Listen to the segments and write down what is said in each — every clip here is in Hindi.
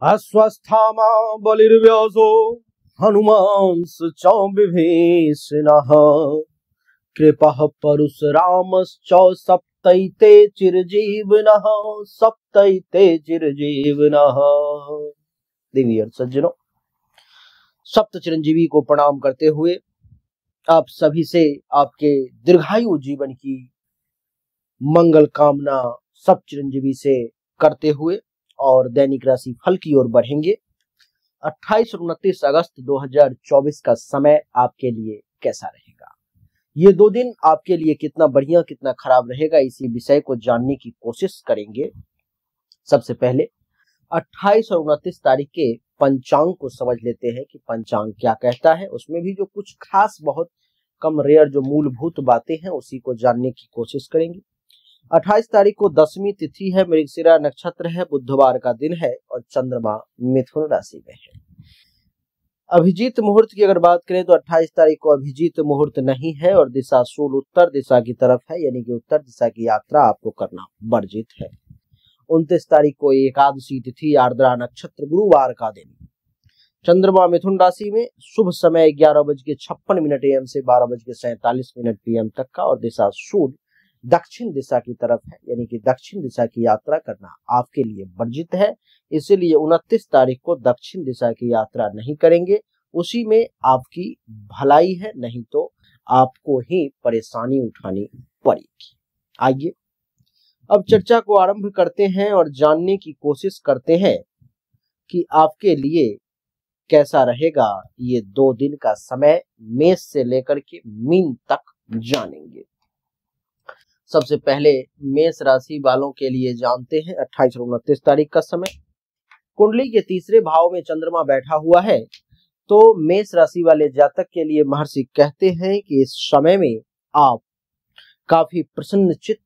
अस्वस्थामा बलिर्व्यासो हनुमांश्च विभीषणः कृपः परशुरामश्च सप्तैते चिरजीविनः देवी और सज्जनों, सप्त चिरंजीवी को प्रणाम करते हुए आप सभी से आपके दीर्घायु जीवन की मंगल कामना सब चिरंजीवी से करते हुए और दैनिक राशि फल की ओर बढ़ेंगे। 28 और 29 अगस्त 2024 का समय आपके लिए कैसा रहेगा, ये 2 दिन आपके लिए कितना बढ़िया कितना खराब रहेगा, इसी विषय को जानने की कोशिश करेंगे। सबसे पहले 28 और 29 तारीख के पंचांग को समझ लेते हैं कि पंचांग क्या कहता है। उसमें भी जो कुछ खास बहुत कम रेयर जो मूलभूत बातें हैं उसी को जानने की कोशिश करेंगे। 28 तारीख को 10वीं तिथि है, मृगशिरा नक्षत्र है, बुधवार का दिन है और चंद्रमा मिथुन राशि में है। अभिजीत मुहूर्त की अगर बात करें तो 28 तारीख को अभिजीत मुहूर्त नहीं है और दिशा सूल उत्तर दिशा की तरफ है, यानी कि उत्तर दिशा की यात्रा आपको करना वर्जित है। 29 तारीख को एकादशी तिथि, आर्द्रा नक्षत्र, गुरुवार का दिन, चंद्रमा मिथुन राशि में, शुभ समय 11:56 AM से 12:47 PM तक का और दिशा सूल दक्षिण दिशा की तरफ है, यानी कि दक्षिण दिशा की यात्रा करना आपके लिए वर्जित है। इसीलिए 29 तारीख को दक्षिण दिशा की यात्रा नहीं करेंगे, उसी में आपकी भलाई है, नहीं तो आपको ही परेशानी उठानी पड़ेगी। आइए अब चर्चा को आरंभ करते हैं और जानने की कोशिश करते हैं कि आपके लिए कैसा रहेगा ये 2 दिन का समय। मेष से लेकर के मीन तक जानेंगे। सबसे पहले मेष राशि वालों के लिए जानते हैं 28 और 29 तारीख का समय। कुंडली के तीसरे भाव में चंद्रमा बैठा हुआ है, तो मेष राशि वाले जातक के लिए महर्षि कहते हैं कि इस समय में आप काफी प्रसन्नचित्त,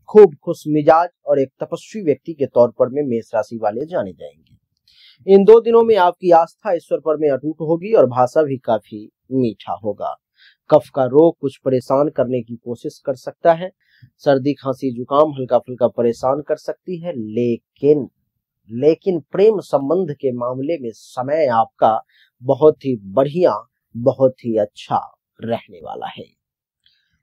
खूब खुश मिजाज और एक तपस्वी व्यक्ति के तौर पर में मेष राशि वाले जाने जाएंगे। इन 2 दिनों में आपकी आस्था ईश्वर पर में अटूट होगी और भाषा भी काफी मीठा होगा। कफ का रोग कुछ परेशान करने की कोशिश कर सकता है, सर्दी खांसी जुकाम हल्का फुल्का परेशान कर सकती है, लेकिन प्रेम संबंध के मामले में समय आपका बहुत ही बढ़िया, बहुत ही अच्छा रहने वाला है।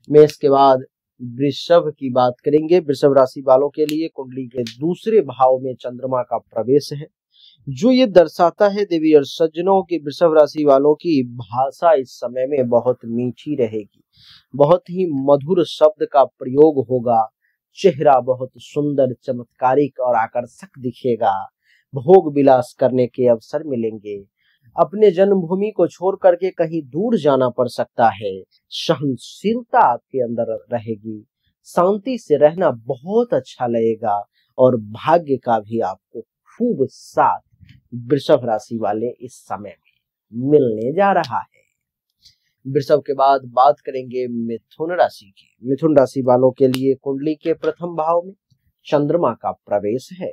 मेष के बाद वृषभ की बात करेंगे। वृषभ राशि वालों के लिए कुंडली के दूसरे भाव में चंद्रमा का प्रवेश है, जो ये दर्शाता है देवी और सज्जनों की वृषभ राशि वालों की भाषा इस समय में बहुत मीठी रहेगी, बहुत ही मधुर शब्द का प्रयोग होगा, चेहरा बहुत सुंदर, चमत्कारिक और आकर्षक दिखेगा, भोग विलास करने के अवसर मिलेंगे, अपने जन्मभूमि को छोड़ करके कहीं दूर जाना पड़ सकता है, सहनशीलता आपके अंदर रहेगी, शांति से रहना बहुत अच्छा लगेगा और भाग्य का भी आपको खूब साथ वृषभ राशि वाले इस समय में मिलने जा रहा है। वृषभ के बाद बात करेंगे मिथुन राशि की। मिथुन राशि वालों के लिए कुंडली के प्रथम भाव में चंद्रमा का प्रवेश है,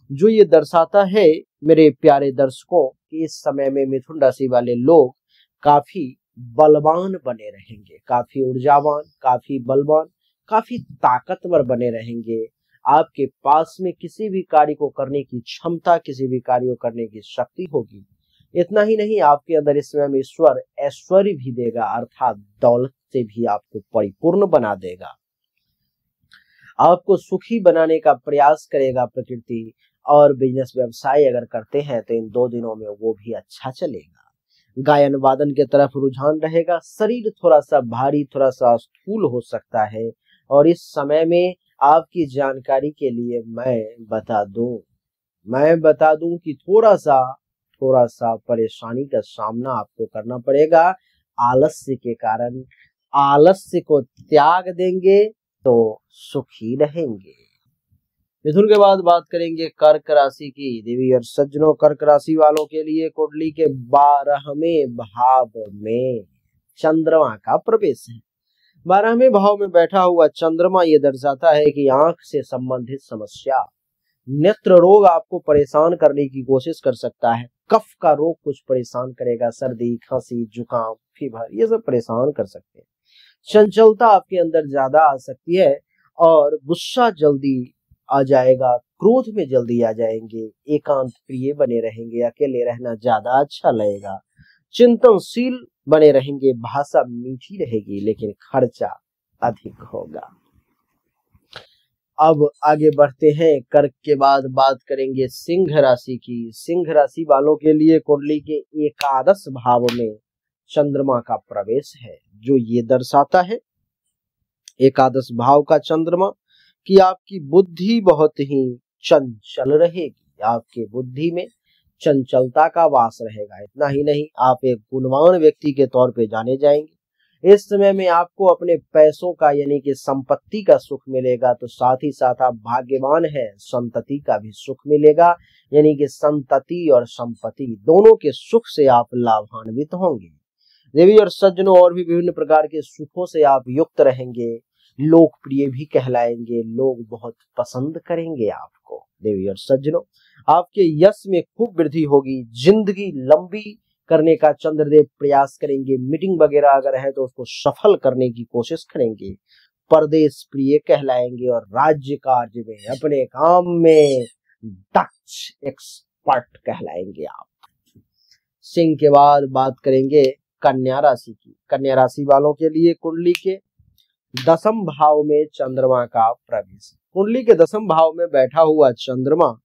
जो ये दर्शाता है मेरे प्यारे दर्शकों कि इस समय में मिथुन राशि वाले लोग काफी बलवान बने रहेंगे, काफी ऊर्जावान, काफी बलवान, काफी ताकतवर बने रहेंगे। आपके पास में किसी भी कार्य को करने की क्षमता, किसी भी कार्य को करने की शक्ति होगी। इतना ही नहीं, आपके अंदर इस समय में ईश्वर ऐश्वर्य भी देगा, अर्थात दौलत से भी आपको परिपूर्ण बना देगा। आपको सुखी बनाने का प्रयास करेगा प्रकृति, और बिजनेस व्यवसाय अगर करते हैं तो इन 2 दिनों में वो भी अच्छा चलेगा। गायन वादन के तरफ रुझान रहेगा। शरीर थोड़ा सा भारी, थोड़ा सा स्थूल हो सकता है, और इस समय में आपकी जानकारी के लिए मैं बता दूं कि थोड़ा सा परेशानी का सामना आपको करना पड़ेगा। आलस्य के कारण आलस्य को त्याग देंगे तो सुखी रहेंगे। मिथुन के बाद बात करेंगे कर्क राशि की। देवी और सज्जनों, कर्क राशि वालों के लिए कुंडली के 12वें भाव में चंद्रमा का प्रवेश है। 12वें भाव में बैठा हुआ चंद्रमा ये दर्शाता है कि आंख से संबंधित समस्या, नेत्र रोग आपको परेशान करने की कोशिश कर सकता है। कफ का रोग कुछ परेशान करेगा, सर्दी खांसी जुकाम फीवर ये सब परेशान कर सकते हैं। चंचलता आपके अंदर ज्यादा आ सकती है और गुस्सा जल्दी आ जाएगा, क्रोध में जल्दी आ जाएंगे, एकांत प्रिय बने रहेंगे, अकेले रहना ज्यादा अच्छा लगेगा, चिंतनशील बने रहेंगे, भाषा मीठी रहेगी लेकिन खर्चा अधिक होगा। अब आगे बढ़ते हैं, कर्क के बाद बात करेंगे सिंह राशि की। सिंह राशि वालों के लिए कुंडली के एकादश भाव में चंद्रमा का प्रवेश है, जो ये दर्शाता है, एकादश भाव का चंद्रमा, कि आपकी बुद्धि बहुत ही चंचल रहेगी, आपके बुद्धि में चंचलता का वास रहेगा। इतना ही नहीं, आप एक गुणवान व्यक्ति के तौर पे जाने जाएंगे। इस समय में आपको अपने पैसों का यानी कि संपत्ति का सुख मिलेगा, तो साथ ही साथ आप भाग्यवान हैं, संतति का भी सुख मिलेगा, यानी कि संतति और संपत्ति दोनों के सुख से आप लाभान्वित होंगे। देवी और सज्जनों, और भी विभिन्न प्रकार के सुखों से आप युक्त रहेंगे, लोकप्रिय भी कहलाएंगे, लोग बहुत पसंद करेंगे आपको। देवी और सज्जनों, आपके यश में खूब वृद्धि होगी, जिंदगी लंबी करने का चंद्रदेव प्रयास करेंगे, मीटिंग वगैरह अगर है तो उसको सफल करने की कोशिश करेंगे, परदेश प्रिय कहलाएंगे और राज्य कार्य में, अपने काम में दक्ष एक्सपर्ट कहलाएंगे आप। सिंह के बाद बात करेंगे कन्या राशि की। कन्या राशि वालों के लिए कुंडली के दसम भाव में चंद्रमा का प्रवेश। कुंडली के दसम भाव में बैठा हुआ चंद्रमा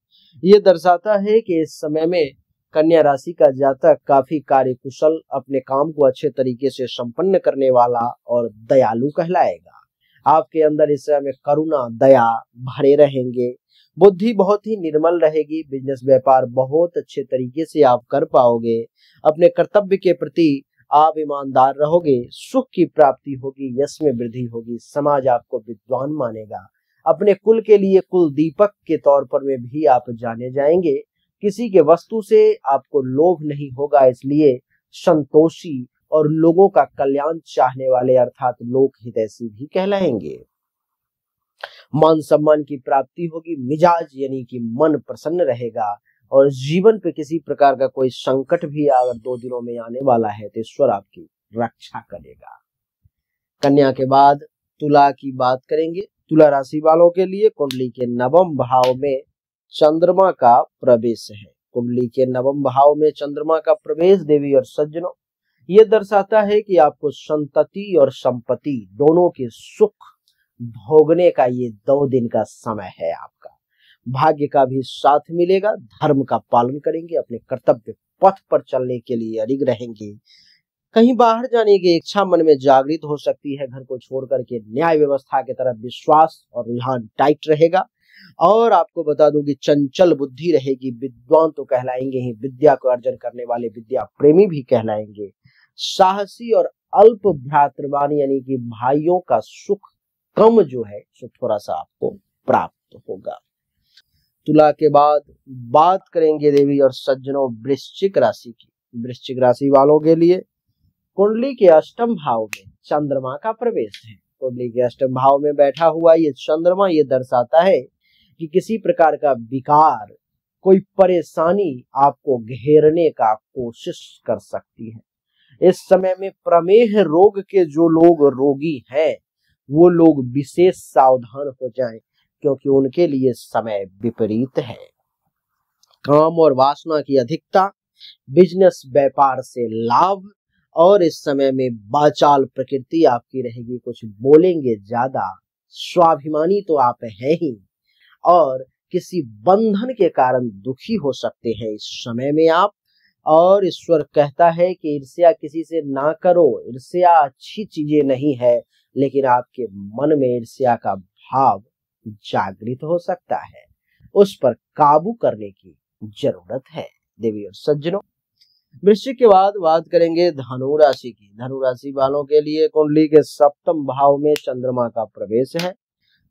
ये दर्शाता है कि इस समय में कन्या राशि का जातक काफी कार्यकुशल, अपने काम को अच्छे तरीके से संपन्न करने वाला और दयालु कहलाएगा। आपके अंदर इस समय करुणा, दया भरे रहेंगे, बुद्धि बहुत ही निर्मल रहेगी, बिजनेस व्यापार बहुत अच्छे तरीके से आप कर पाओगे, अपने कर्तव्य के प्रति आप ईमानदार रहोगे, सुख की प्राप्ति होगी, यश में वृद्धि होगी, समाज आपको विद्वान मानेगा, अपने कुल के लिए कुल दीपक के तौर पर में भी आप जाने जाएंगे। किसी के वस्तु से आपको लोभ नहीं होगा, इसलिए संतोषी और लोगों का कल्याण चाहने वाले अर्थात लोक हितैषी भी कहलाएंगे। मान सम्मान की प्राप्ति होगी, मिजाज यानी कि मन प्रसन्न रहेगा और जीवन पे किसी प्रकार का कोई संकट भी अगर 2 दिनों में आने वाला है तो ईश्वर आपकी रक्षा करेगा। कन्या के बाद तुला की बात करेंगे। तुला राशि वालों के लिए कुंडली के नवम भाव में चंद्रमा का प्रवेश है। कुंडली के नवम भाव में चंद्रमा का प्रवेश देवी और सज्जनों ये दर्शाता है कि आपको संतति और संपत्ति दोनों के सुख भोगने का ये 2 दिन का समय है आपका। भाग्य का भी साथ मिलेगा, धर्म का पालन करेंगे, अपने कर्तव्य पथ पर चलने के लिए अडिग रहेंगे, कहीं बाहर जाने की इच्छा मन में जागृत हो सकती है, घर को छोड़ करके न्याय व्यवस्था की तरफ विश्वास और रुझान टाइट रहेगा। और आपको बता दूं कि चंचल बुद्धि रहेगी, विद्वान तो कहलाएंगे ही, विद्या को अर्जन करने वाले विद्या प्रेमी भी कहलाएंगे, साहसी और अल्प भ्रातृवान यानी कि भाइयों का सुख कम जो है सो थोड़ा सा आपको प्राप्त होगा। तुला के बाद बात करेंगे देवी और सज्जनों वृश्चिक राशि की। वृश्चिक राशि वालों के लिए कुंडली के अष्टम भाव में चंद्रमा का प्रवेश है। कुंडली के अष्टम भाव में बैठा हुआ ये चंद्रमा ये दर्शाता है कि किसी प्रकार का विकार, कोई परेशानी आपको घेरने का कोशिश कर सकती है। इस समय में प्रमेह रोग के जो लोग रोगी हैं वो लोग विशेष सावधान हो जाएं, क्योंकि उनके लिए समय विपरीत है। काम और वासना की अधिकता, बिजनेस व्यापार से लाभ, और इस समय में वाचाल प्रकृति आपकी रहेगी, कुछ बोलेंगे ज्यादा, स्वाभिमानी तो आप हैं ही, और किसी बंधन के कारण दुखी हो सकते हैं इस समय में आप। और ईश्वर कहता है कि ईर्ष्या किसी से ना करो, ईर्ष्या अच्छी चीजें नहीं है, लेकिन आपके मन में ईर्ष्या का भाव जागृत हो सकता है, उस पर काबू करने की जरूरत है। देवी और सज्जनों वृश्चिक के बाद बात करेंगे धनु राशि की। धनु राशि वालों के लिए कुंडली के सप्तम भाव में चंद्रमा का प्रवेश है।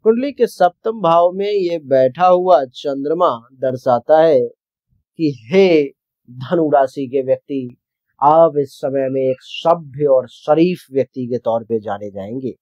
कुंडली के सप्तम भाव में ये बैठा हुआ चंद्रमा दर्शाता है कि हे धनु राशि के व्यक्ति, आप इस समय में एक सभ्य और शरीफ व्यक्ति के तौर पे जाने जाएंगे।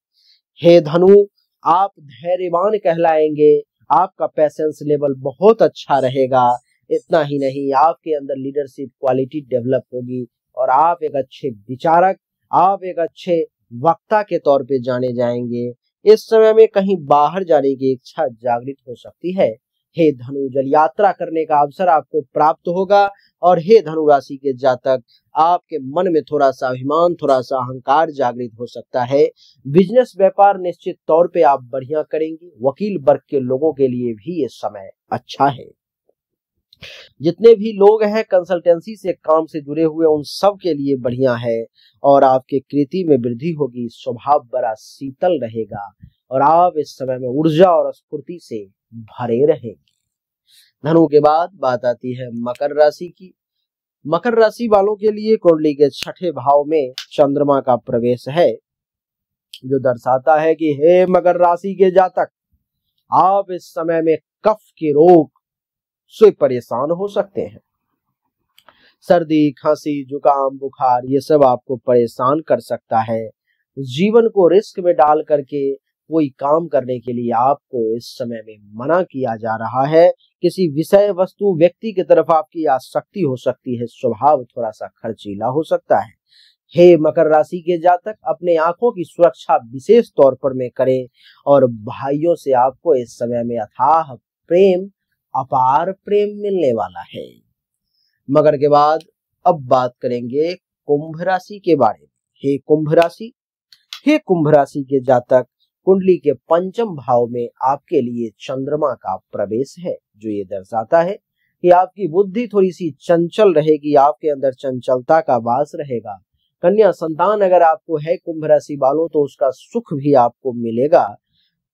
हे धनु, आप धैर्यवान कहलाएंगे, आपका पैशंस लेवल बहुत अच्छा रहेगा। इतना ही नहीं, आपके अंदर लीडरशिप क्वालिटी डेवलप होगी और आप एक अच्छे विचारक, आप एक अच्छे वक्ता के तौर पे जाने जाएंगे। इस समय में कहीं बाहर जाने की इच्छा जागृत हो सकती है, हे धनु, जल यात्रा करने का अवसर आपको प्राप्त होगा। और हे धनु राशि के जातक, आपके मन में थोड़ा सा अभिमान, थोड़ा सा अहंकार जागृत हो सकता है। बिजनेस व्यापार निश्चित तौर पे आप बढ़िया करेंगे। वकील वर्ग के लोगों के लिए भी ये समय अच्छा है। जितने भी लोग हैं कंसल्टेंसी से काम से जुड़े हुए, उन सब के लिए बढ़िया है। और आपके कृति में वृद्धि होगी, स्वभाव बड़ा शीतल रहेगा और आप इस समय में ऊर्जा और स्फूर्ति से भरे रहेंगे। धनु के बाद बात आती है मकर राशि की। मकर राशि वालों के लिए कुंडली के छठे भाव में चंद्रमा का प्रवेश है, जो दर्शाता है कि हे मकर राशि के जातक, आप इस समय में कफ के रोग से परेशान हो सकते हैं। सर्दी, खांसी, जुकाम, बुखार, ये सब आपको परेशान कर सकता है। जीवन को रिस्क में डाल करके कोई काम करने के लिए आपको इस समय में मना किया जा रहा है। किसी विषय, वस्तु, व्यक्ति की तरफ आपकी आसक्ति हो सकती है। स्वभाव थोड़ा सा खर्चीला हो सकता है। हे मकर राशि के जातक, अपने आंखों की सुरक्षा विशेष तौर पर में करें। और भाइयों से आपको इस समय में अथाह प्रेम, अपार प्रेम मिलने वाला है। मकर के बाद अब बात करेंगे कुंभ राशि के बारे में। हे कुंभ राशि, हे कुंभ राशि के जातक, कुंडली के पंचम भाव में आपके लिए चंद्रमा का प्रवेश है, जो ये दर्शाता है कि आपकी बुद्धि थोड़ी सी चंचल रहेगी, आपके अंदर चंचलता का वास रहेगा। कन्या संतान अगर आपको है कुंभ राशि वालों, तो उसका सुख भी आपको मिलेगा।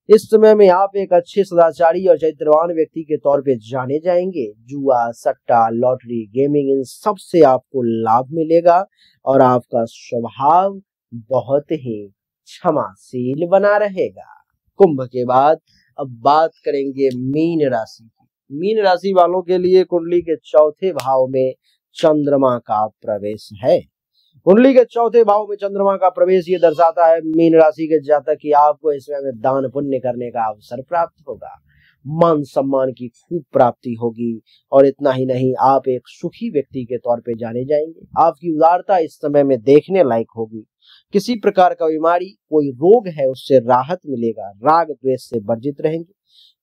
इस समय में आप एक अच्छे सदाचारी और चरित्रवान व्यक्ति के तौर पे जाने जाएंगे। जुआ, सट्टा, लॉटरी, गेमिंग, इन सब से आपको लाभ मिलेगा और आपका स्वभाव बहुत ही क्षमाशील बना रहेगा। कुंभ के बाद अब बात करेंगे मीन राशि की। मीन राशि वालों के लिए कुंडली के चौथे भाव में चंद्रमा का प्रवेश है। कुंडली के चौथे भाव में चंद्रमा का प्रवेश ये दर्शाता है मीन राशि के जातक कि आपको इस समय में दान पुण्य करने का अवसर प्राप्त होगा। मान सम्मान की खूब प्राप्ति होगी और इतना ही नहीं, आप एक सुखी व्यक्ति के तौर पे जाने जाएंगे। आपकी उदारता इस समय में देखने लायक होगी। किसी प्रकार का बीमारी, कोई रोग है, उससे राहत मिलेगा। राग द्वेष से वर्जित रहेंगे।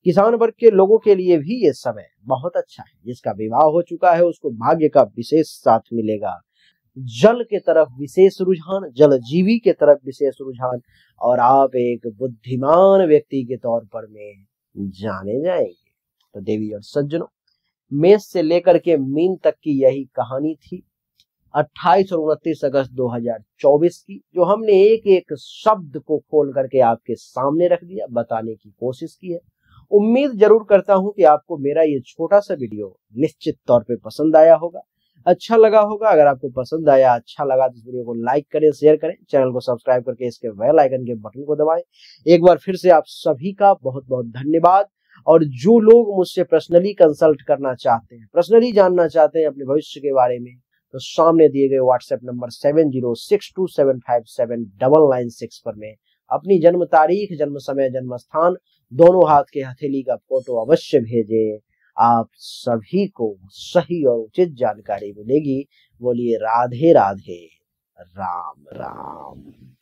किसान वर्ग के लोगों के लिए भी ये समय बहुत अच्छा है। जिसका विवाह हो चुका है उसको भाग्य का विशेष साथ मिलेगा। जल के तरफ विशेष रुझान, जल जीवी के तरफ विशेष रुझान और आप एक बुद्धिमान व्यक्ति के तौर पर में जाने जाएंगे। तो देवी और सज्जनों, मेष से लेकर के मीन तक की यही कहानी थी 28 और 29 अगस्त 2024 की, जो हमने एक एक शब्द को खोल करके आपके सामने रख दिया, बताने की कोशिश की है। उम्मीद जरूर करता हूं कि आपको मेरा ये छोटा सा वीडियो निश्चित तौर पे पसंद आया होगा, अच्छा लगा होगा। अगर आपको पसंद आया, अच्छा लगा तो इस वीडियो को लाइक करें, शेयर करें, चैनल को सब्सक्राइब करके इसके बेल आइकन के बटन को दबाएं। एक बार फिर से आप सभी का बहुत बहुत धन्यवाद। और जो लोग मुझसे पर्सनली कंसल्ट करना चाहते हैं, पर्सनली जानना चाहते हैं अपने भविष्य के बारे में, तो सामने दिए गए व्हाट्सएप नंबर 7062757996 पर में अपनी जन्म तारीख, जन्म समय, जन्म स्थान, दोनों हाथ के हथेली का फोटो अवश्य भेजें। आप सभी को सही और उचित जानकारी मिलेगी। बोलिए राधे राधे, राम राम।